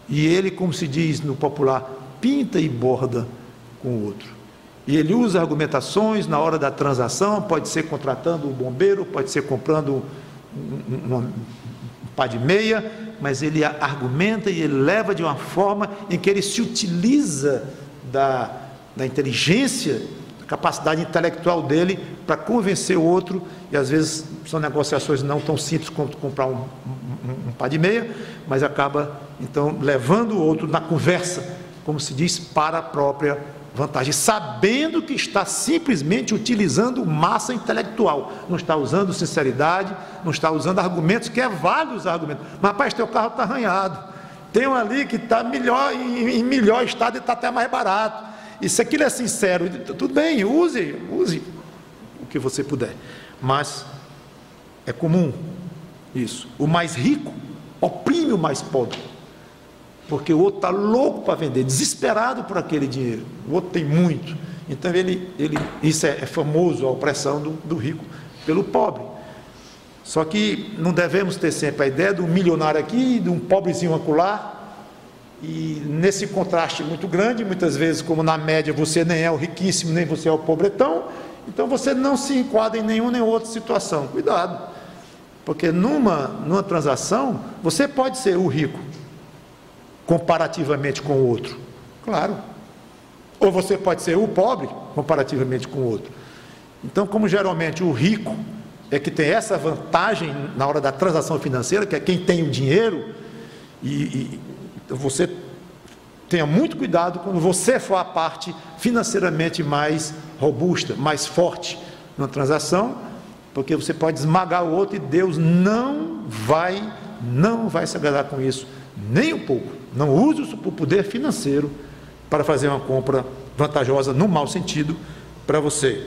E ele, como se diz no popular, pinta e borda com o outro. E ele usa argumentações na hora da transação, pode ser contratando um bombeiro, pode ser comprando um par de meia, mas ele argumenta e ele leva de uma forma em que ele se utiliza da inteligência, da capacidade intelectual dele para convencer o outro, e às vezes são negociações não tão simples quanto comprar um par de meia, mas acaba então levando o outro na conversa, como se diz, para a própria vantagem, sabendo que está simplesmente utilizando massa intelectual, não está usando sinceridade, não está usando argumentos, que é válido usar argumentos, mas rapaz, teu carro está arranhado, tem um ali que está em melhor estado e está até mais barato, e se aquilo é sincero, tudo bem, use o que você puder, mas é comum isso, o mais rico oprime o mais pobre, porque o outro está louco para vender, desesperado por aquele dinheiro, o outro tem muito, então isso é famoso, a opressão do rico pelo pobre. Só que não devemos ter sempre a ideia do milionário aqui, de um pobrezinho acolá, e nesse contraste muito grande, muitas vezes, como na média você nem é o riquíssimo, nem você é o pobretão, então você não se enquadra em nenhuma nem outra situação, cuidado, porque numa transação, você pode ser o rico, comparativamente com o outro, claro, ou você pode ser o pobre comparativamente com o outro. Então, como geralmente o rico é que tem essa vantagem na hora da transação financeira, que é quem tem o dinheiro, e você tenha muito cuidado quando você for a parte financeiramente mais robusta, mais forte na transação, porque você pode esmagar o outro e Deus não vai se agradar com isso, nem um pouco. Não use o poder financeiro para fazer uma compra vantajosa no mau sentido para você.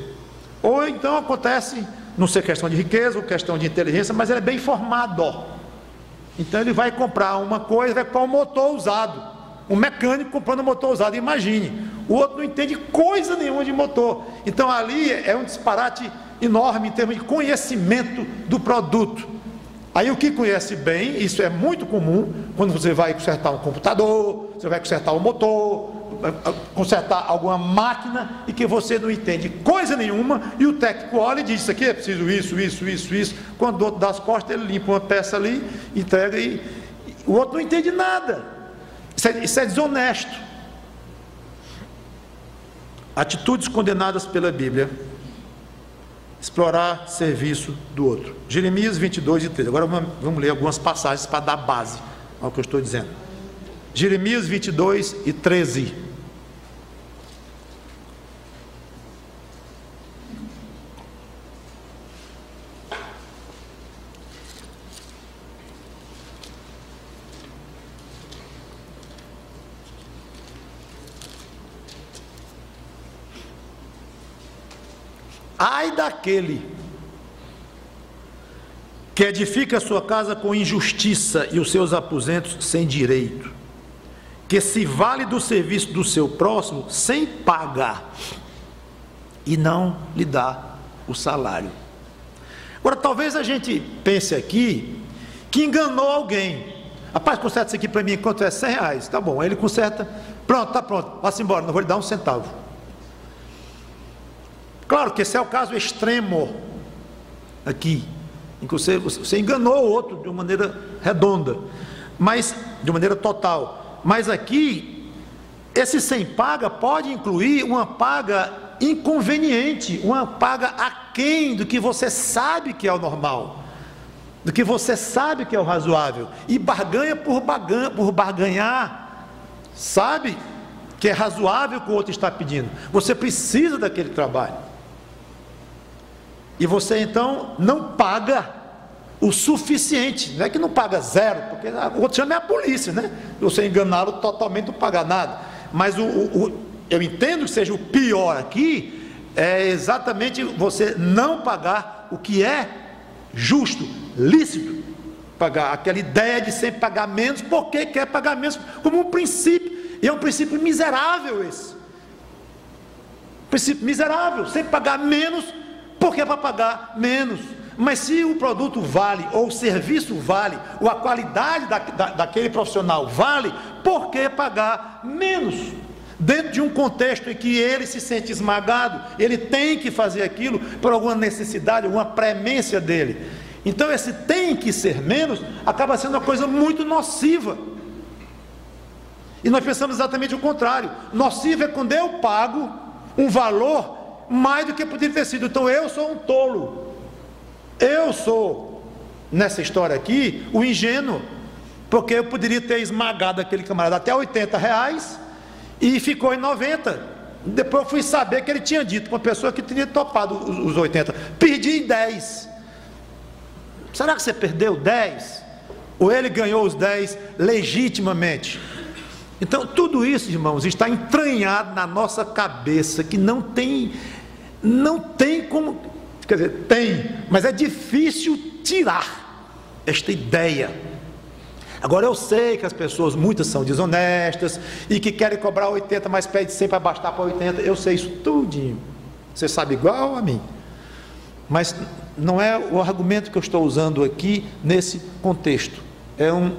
Ou então acontece, não sei questão de riqueza ou questão de inteligência, mas ele é bem formado. Então ele vai comprar uma coisa, vai comprar um motor usado, um mecânico comprando um motor usado, imagine, o outro não entende coisa nenhuma de motor, então ali é um disparate enorme em termos de conhecimento do produto. Aí o que conhece bem, isso é muito comum, quando você vai consertar um computador, você vai consertar um motor, consertar alguma máquina, e que você não entende coisa nenhuma, e o técnico olha e diz, isso aqui é preciso isso, quando o outro dá as costas, ele limpa uma peça ali, entrega, e o outro não entende nada, isso é desonesto. Atitudes condenadas pela Bíblia: explorar serviço do outro. Jeremias 22 e 13. Agora vamos ler algumas passagens para dar base ao que eu estou dizendo. Jeremias 22 e 13. Ai daquele que edifica a sua casa com injustiça e os seus aposentos sem direito, que se vale do serviço do seu próximo sem pagar e não lhe dá o salário. Agora, talvez a gente pense aqui que enganou alguém. Rapaz, conserta isso aqui para mim, quanto é? R$100. Tá bom, aí ele conserta, pronto, tá pronto, vá-se embora, não vou lhe dar um centavo. Claro que esse é o caso extremo aqui, em que você enganou o outro de uma maneira redonda, mas de maneira total. Mas aqui, esse sem paga pode incluir uma paga inconveniente, uma paga aquém do que você sabe que é o normal, do que você sabe que é o razoável, e barganha por barganhar, sabe que é razoável que o outro está pedindo, você precisa daquele trabalho. E você então não paga o suficiente, não é que não paga zero, porque o outro chama é a polícia, né? Você enganá-lo totalmente, não paga nada. Mas eu entendo que seja o pior aqui, é exatamente você não pagar o que é justo, lícito, pagar, aquela ideia de sempre pagar menos, porque quer pagar menos, como um princípio, e é um princípio miserável esse. Princípio miserável, sempre pagar menos, porque é para pagar menos. Mas se o produto vale, ou o serviço vale, ou a qualidade daquele profissional vale, por que pagar menos? Dentro de um contexto em que ele se sente esmagado, ele tem que fazer aquilo por alguma necessidade, alguma premência dele. Então esse tem que ser menos acaba sendo uma coisa muito nociva. E nós pensamos exatamente o contrário. Nocivo é quando eu pago um valor mais do que poderia ter sido. Então eu sou um tolo. Eu sou, nessa história aqui, o ingênuo, porque eu poderia ter esmagado aquele camarada até R$80 e ficou em 90. Depois eu fui saber que ele tinha dito para uma pessoa que tinha topado os 80. Perdi em 10. Será que você perdeu 10? Ou ele ganhou os 10 legitimamente? Então tudo isso, irmãos, está entranhado na nossa cabeça, que não tem como, quer dizer, tem, mas é difícil tirar esta ideia. Agora eu sei que as pessoas, muitas são desonestas, e que querem cobrar 80, mas pede 100 para bastar para 80, eu sei isso tudinho, você sabe igual a mim, mas não é o argumento que eu estou usando aqui nesse contexto. Eu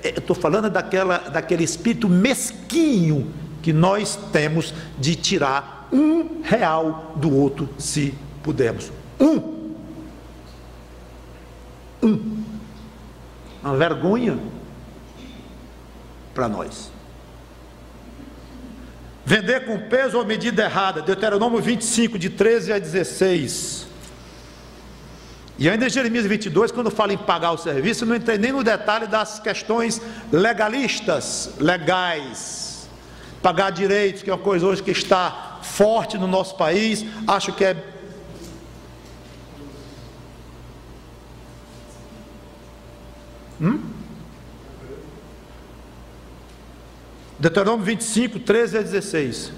estou falando daquele espírito mesquinho que nós temos de tirar R$1 do outro, se pudermos. Uma vergonha para nós. Vender com peso ou medida errada, Deuteronômio 25, de 13 a 16. E ainda em Jeremias 22, quando fala em pagar o serviço, eu não entrei nem no detalhe das questões legais, pagar direitos, que é uma coisa hoje que está forte no nosso país. Acho que é Deuteronômio 25, 13 a 16.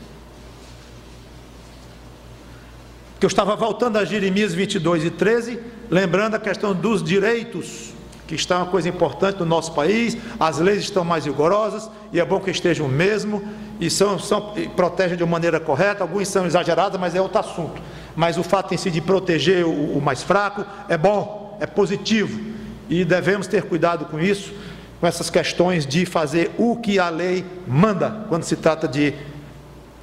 Que eu estava voltando a Jeremias 22 e 13, lembrando a questão dos direitos, que está uma coisa importante no nosso país. As leis estão mais rigorosas, e é bom que estejam mesmo, e protegem de uma maneira correta. Alguns são exageradas, mas é outro assunto. Mas o fato em si de proteger o mais fraco é bom, é positivo, e devemos ter cuidado com isso, com essas questões de fazer o que a lei manda, quando se trata de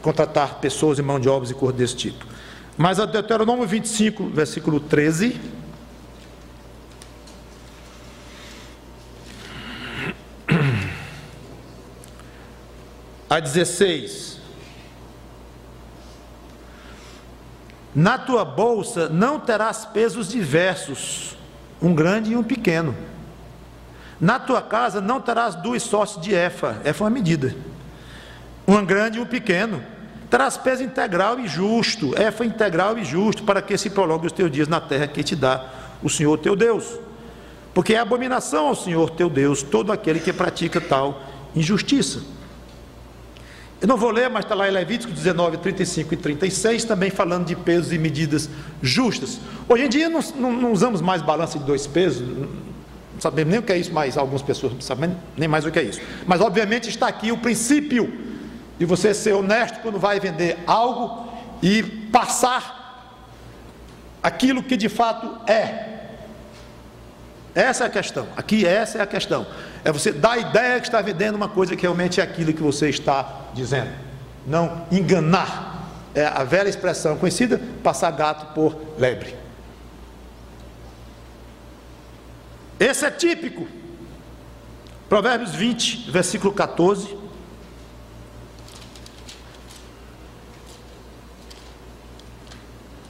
contratar pessoas e mão de obras e coisas desse tipo. Mas a Deuteronômio 25, versículo 13, a 16: na tua bolsa não terás pesos diversos, um grande e um pequeno. Na tua casa não terás 2 sortes de efa é uma medida, um grande e um pequeno. Terás peso integral e justo, efa integral e justo, para que se prolongue os teus dias na terra que te dá o Senhor teu Deus. Porque é abominação ao Senhor teu Deus todo aquele que pratica tal injustiça. Eu não vou ler, mas está lá em Levítico 19, 35 e 36, também falando de pesos e medidas justas. Hoje em dia não usamos mais balança de 2 pesos, não sabemos nem o que é isso, mas algumas pessoas não sabem nem mais o que é isso. Mas obviamente está aqui o princípio de você ser honesto quando vai vender algo e passar aquilo que de fato é. Essa é a questão. Aqui essa é a questão. É você dar a ideia que está vendendo uma coisa que realmente é aquilo que você está dizendo. Não enganar. É a velha expressão conhecida, passar gato por lebre. Esse é típico. Provérbios 20, versículo 14.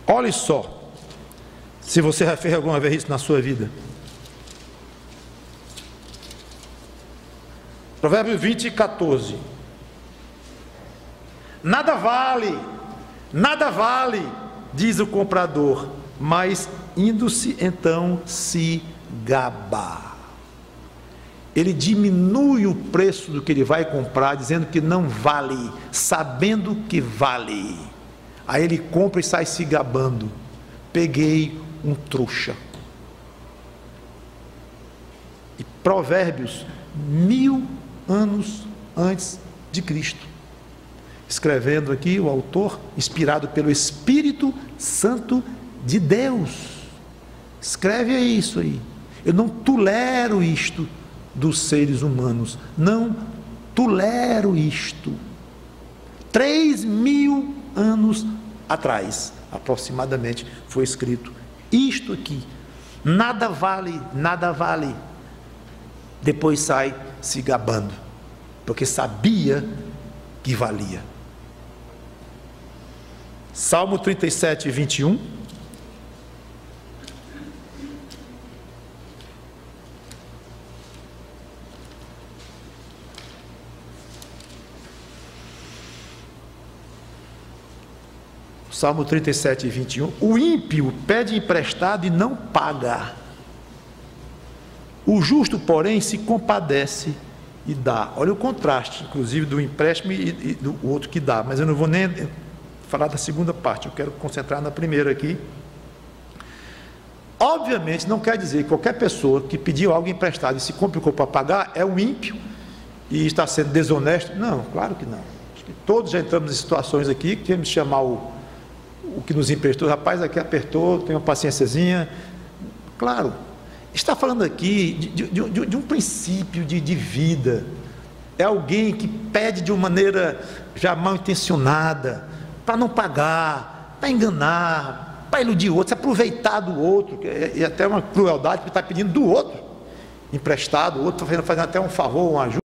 Olhe só, se você já fez alguma vez isso na sua vida. Provérbios 20, 14. Nada vale, diz o comprador, mas indo-se então se gaba. Ele diminui o preço do que ele vai comprar, dizendo que não vale, sabendo que vale. Aí ele compra e sai se gabando. Peguei um trouxa. E Provérbios, 1000 anos antes de Cristo. Escrevendo aqui o autor, inspirado pelo Espírito Santo de Deus. Escreve isso aí. Eu não tolero isto dos seres humanos. Não tolero isto. 3.000 anos atrás, aproximadamente, foi escrito isto aqui. Nada vale, nada vale. Depois sai se gabando, porque sabia que valia. Salmo 37, 21. Salmo 37, 21. O ímpio pede emprestado e não paga. O justo, porém, se compadece e dá. Olha o contraste, inclusive, do empréstimo e do outro que dá. Mas eu não vou nem falar da segunda parte, eu quero concentrar na primeira aqui. Obviamente, não quer dizer que qualquer pessoa que pediu algo emprestado e se complicou para pagar é um ímpio e está sendo desonesto. Não, claro que não. Acho que todos já entramos em situações aqui que temos que chamar o que nos emprestou. Rapaz, aqui apertou, tem uma paciênciazinha. Claro, está falando aqui de um princípio de vida. É alguém que pede de uma maneira já mal intencionada, para não pagar, para enganar, para iludir o outro, se aproveitar do outro, e até uma crueldade, porque está pedindo do outro emprestado, o outro está fazendo até um favor, uma ajuda.